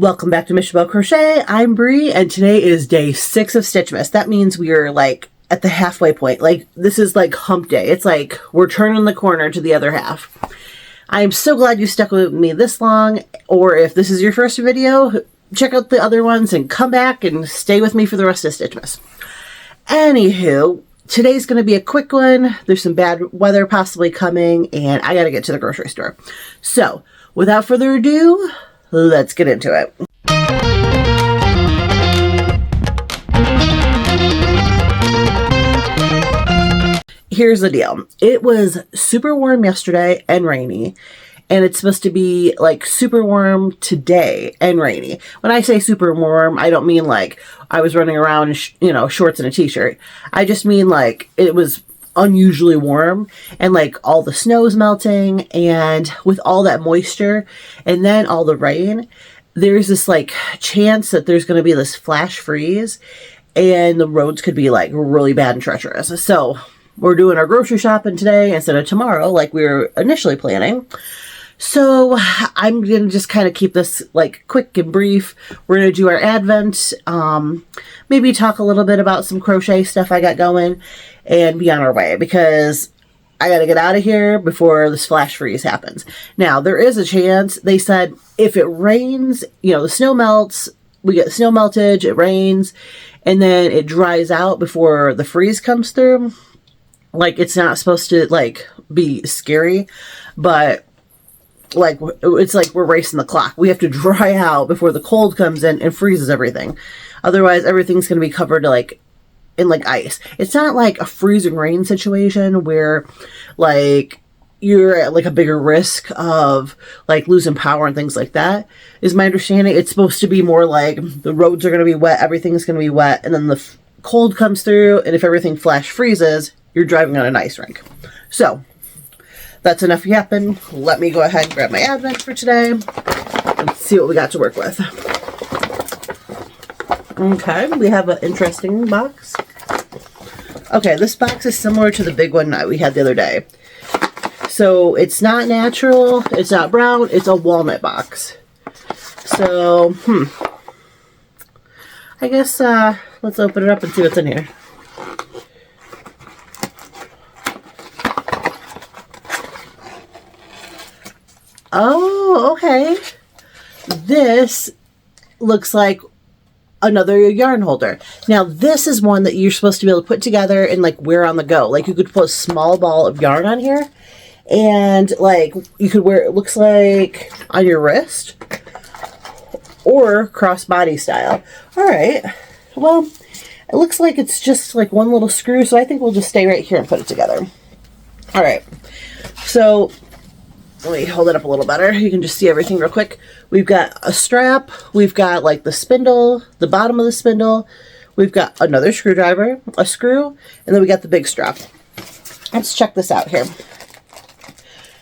Welcome back to Mission About Crochet. I'm Bree, and today is day 6 of Stitchmas. That means we are like at the halfway point. Like this is like hump day. It's like we're turning the corner to the other half. I am so glad you stuck with me this long, or if this is your first video, check out the other ones and come back and stay with me for the rest of Stitchmas. Anywho, today's going to be a quick one. There's some bad weather possibly coming, and I got to get to the grocery store. So, without further ado, let's get into it. Here's the deal. It was super warm yesterday and rainy, and it's supposed to be like super warm today and rainy. When I say super warm, I don't mean like I was running around in shorts and a t-shirt. I just mean like it was unusually warm, and like all the snow's melting, and with all that moisture and then all the rain, there's this like chance that there's going to be this flash freeze and the roads could be like really bad and treacherous. So we're doing our grocery shopping today instead of tomorrow like we were initially planning. So I'm going to just kind of keep this like quick and brief. We're going to do our Advent, maybe talk a little bit about some crochet stuff I got going, and be on our way because I got to get out of here before this flash freeze happens. Now, there is a chance. They said if it rains, the snow melts, we get snow meltage, it rains, and then it dries out before the freeze comes through. Like, it's not supposed to, like, be scary, but like it's like we're racing the clock. We have to dry out before the cold comes in and freezes everything. Otherwise, everything's going to be covered like in like ice. It's not like a freezing rain situation where like you're at like a bigger risk of like losing power and things like that, is my understanding. It's supposed to be more like the roads are going to be wet, everything's going to be wet, and then the cold comes through, and if everything flash freezes, you're driving on an ice rink. So that's enough yapping. Let me go ahead and grab my Advent for today and see what we got to work with. Okay, we have an interesting box. Okay, this box is similar to the big one that we had the other day. So it's not natural, it's not brown, it's a walnut box. So, I guess let's open it up and see what's in here. Oh, okay. This looks like another yarn holder. Now, this is one that you're supposed to be able to put together and like wear on the go. Like you could put a small ball of yarn on here and like you could wear it, looks like on your wrist or crossbody style. All right. Well, it looks like it's just like one little screw, so I think we'll just stay right here and put it together. All right. So let me hold it up a little better. You can just see everything real quick. We've got a strap. We've got like the spindle, the bottom of the spindle. We've got another screwdriver, a screw, and then we got the big strap. Let's check this out here.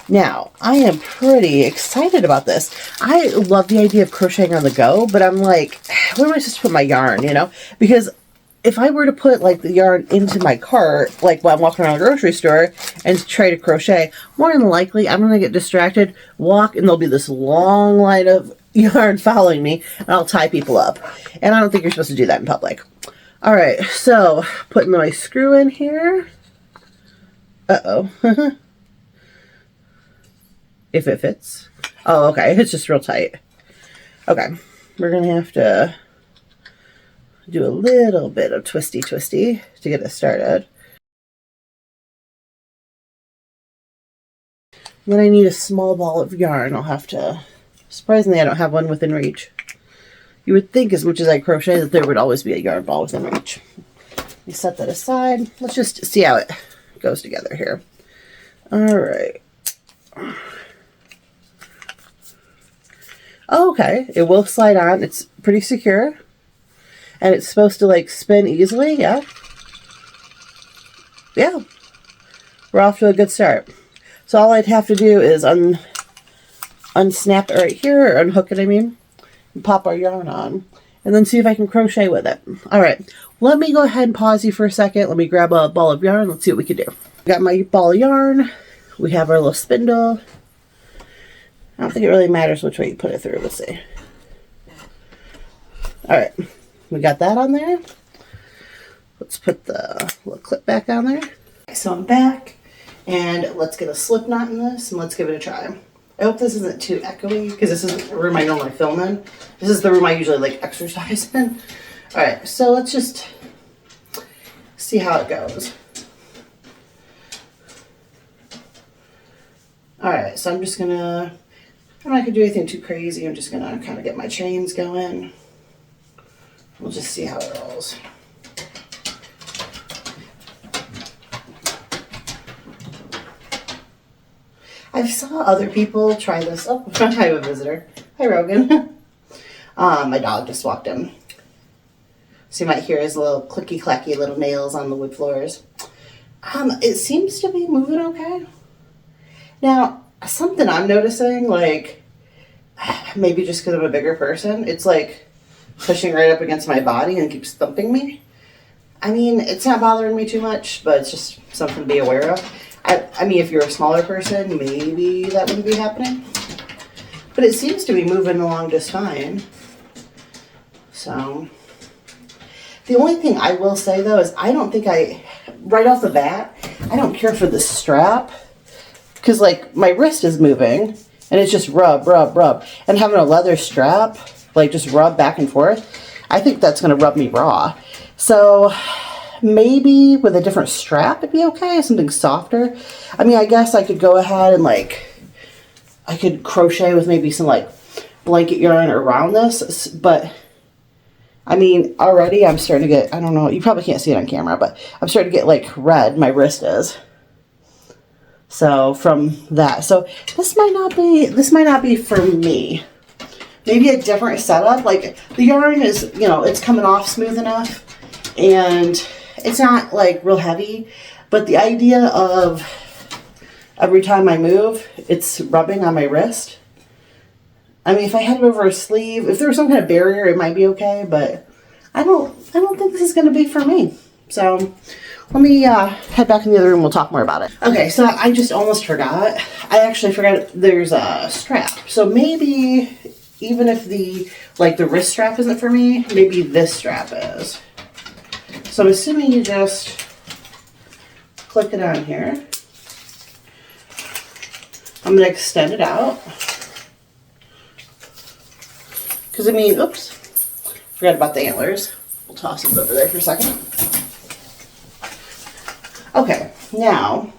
Now, I am pretty excited about this. I love the idea of crocheting on the go, but I'm like, where am I supposed to put my yarn, Because if I were to put like the yarn into my cart, like while I'm walking around the grocery store and try to crochet, more than likely I'm going to get distracted, walk, and there'll be this long line of yarn following me, and I'll tie people up. And I don't think you're supposed to do that in public. All right, so putting my screw in here. Uh-oh. If it fits. Oh, okay, it's just real tight. Okay, we're going to have to do a little bit of twisty to get it started. Then I need a small ball of yarn. I'll have to, surprisingly I don't have one within reach. You would think as much as I crochet that there would always be a yarn ball within reach. Let me set that aside. Let's just see how it goes together here. Alright. Okay, it will slide on. It's pretty secure. And it's supposed to like spin easily, yeah. Yeah. We're off to a good start. So all I'd have to do is unsnap it right here, or unhook it, and pop our yarn on. And then see if I can crochet with it. Alright, let me go ahead and pause you for a second. Let me grab a ball of yarn. Let's see what we can do. Got my ball of yarn. We have our little spindle. I don't think it really matters which way you put it through. Let's see. All right, we got that on there. Let's put the little clip back on there. So I'm back, and let's get a slip knot in this, and let's give it a try. I hope this isn't too echoey, because this isn't the room I normally film in. This is the room I usually like exercise in. All right, so let's just see how it goes. All right, so I'm just gonna, I'm not gonna do anything too crazy. I'm just gonna kind of get my chains going. We'll just see how it rolls. I saw other people try this. Oh, I have a visitor. Hi, Rogan. My dog just walked in. So you might hear his little clicky-clacky little nails on the wood floors. It seems to be moving okay. Now, something I'm noticing, like, maybe just because I'm a bigger person, it's like pushing right up against my body and keeps thumping me. I mean, it's not bothering me too much, but it's just something to be aware of. I mean, if you're a smaller person, maybe that wouldn't be happening. But it seems to be moving along just fine. So, the only thing I will say, though, is I don't think right off the bat, I don't care for the strap. Because, like, my wrist is moving, and it's just rub, rub, rub. And having a leather strap, like, just rub back and forth, I think that's going to rub me raw. So, maybe with a different strap it'd be okay, something softer. I mean, I guess I could go ahead and, like, I could crochet with maybe some, like, blanket yarn around this. But, I mean, already I'm starting to get, I don't know, you probably can't see it on camera, but I'm starting to get, like, red, my wrist is. So from that, so this might not be for me. Maybe a different setup. Like the yarn is, you know, it's coming off smooth enough, and it's not like real heavy. But the idea of every time I move, it's rubbing on my wrist. I mean, if I had it over a sleeve, if there was some kind of barrier, it might be okay. But I don't think this is going to be for me. So. Let me head back in the other room. We'll talk more about it. Okay, so I just almost forgot. I actually forgot there's a strap. So maybe even if the wrist strap isn't for me, maybe this strap is. So I'm assuming you just click it on here. I'm going to extend it out. Because I mean, oops, forgot about the antlers. We'll toss it over there for a second. Okay, now,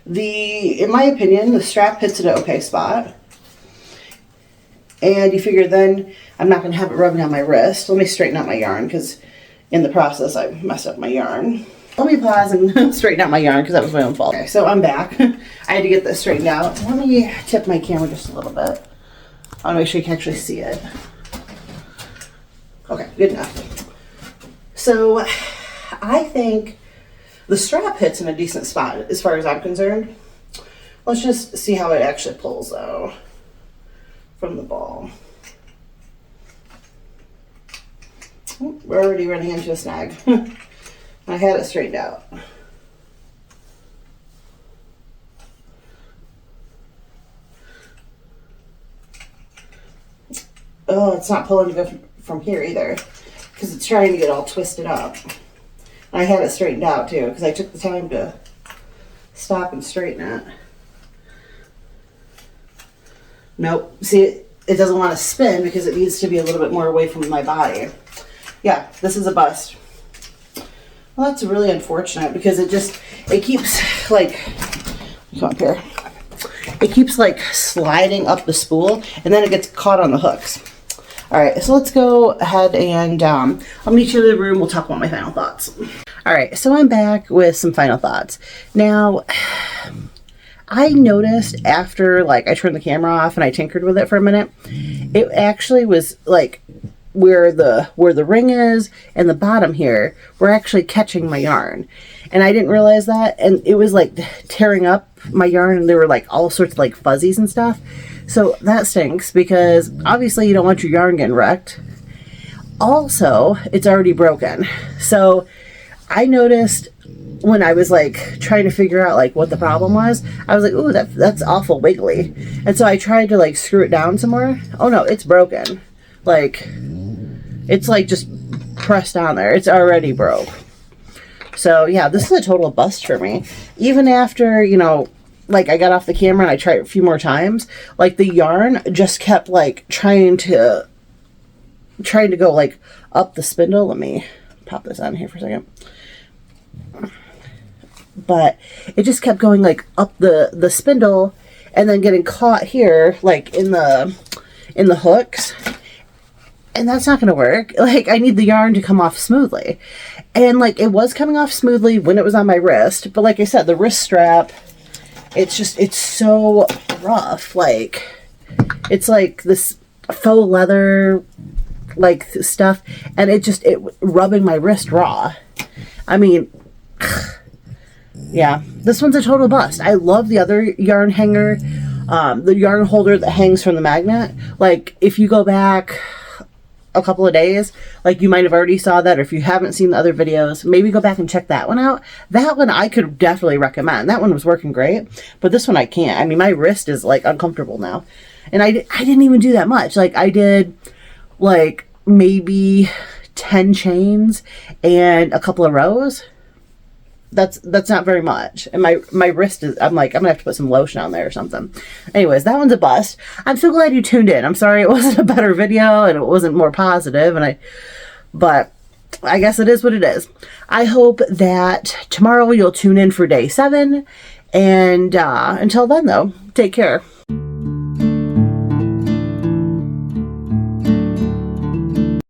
in my opinion, the strap hits at an okay spot. And you figure then I'm not going to have it rubbing on my wrist. Let me straighten out my yarn because in the process I messed up my yarn. Let me pause and straighten out my yarn because that was my own fault. Okay, so I'm back. I had to get this straightened out. Let me tip my camera just a little bit. I want to make sure you can actually see it. Okay, good enough. So I think the strap hits in a decent spot as far as I'm concerned. Let's just see how it actually pulls though from the ball. Oh, we're already running into a snag. I had it straightened out. Oh, it's not pulling to go from here either because it's trying to get all twisted up. I had it straightened out too because I took the time to stop and straighten it. Nope. See, it doesn't want to spin because it needs to be a little bit more away from my body. Yeah, this is a bust. Well, that's really unfortunate because it keeps like, come up here. It keeps like sliding up the spool and then it gets caught on the hooks. All right, so let's go ahead and I'll meet you in the room. We'll talk about my final thoughts. All right, so I'm back with some final thoughts. Now, I noticed after like I turned the camera off and I tinkered with it for a minute, it actually was like where the ring is and the bottom here were actually catching my yarn. And I didn't realize that, and it was like tearing up my yarn, and there were like all sorts of like fuzzies and stuff. So that stinks because obviously you don't want your yarn getting wrecked. Also, it's already broken. So I noticed when I was like trying to figure out like what the problem was, I was like, ooh, that's awful wiggly. And so I tried to like screw it down some more. Oh no, it's broken. Like, It's like just pressed on there. It's already broke. So yeah, this is a total bust for me. Even after, you know, like I got off the camera and I tried it a few more times, like the yarn just kept like trying to go like up the spindle. Let me pop this on here for a second. But it just kept going like up the spindle and then getting caught here like in the hooks. And that's not going to work. Like, I need the yarn to come off smoothly. And, like, it was coming off smoothly when it was on my wrist. But, like I said, the wrist strap, it's so rough. Like, it's like this faux leather, like, stuff. And it rubbing my wrist raw. I mean, yeah. This one's a total bust. I love the other yarn hanger. The yarn holder that hangs from the magnet. Like, if you go back a couple of days, like you might have already saw that, or if you haven't seen the other videos, maybe go back and check that one out. That one I could definitely recommend. That one was working great, but this one I can't. I mean, my wrist is like uncomfortable now, and I didn't even do that much. Like I did like maybe 10 chains and a couple of rows. That's not very much. And my wrist is, I'm like, I'm gonna have to put some lotion on there or something. Anyways, that one's a bust. I'm so glad you tuned in. I'm sorry it wasn't a better video and it wasn't more positive, but I guess it is what it is. I hope that tomorrow you'll tune in for day 7. And until then though, take care.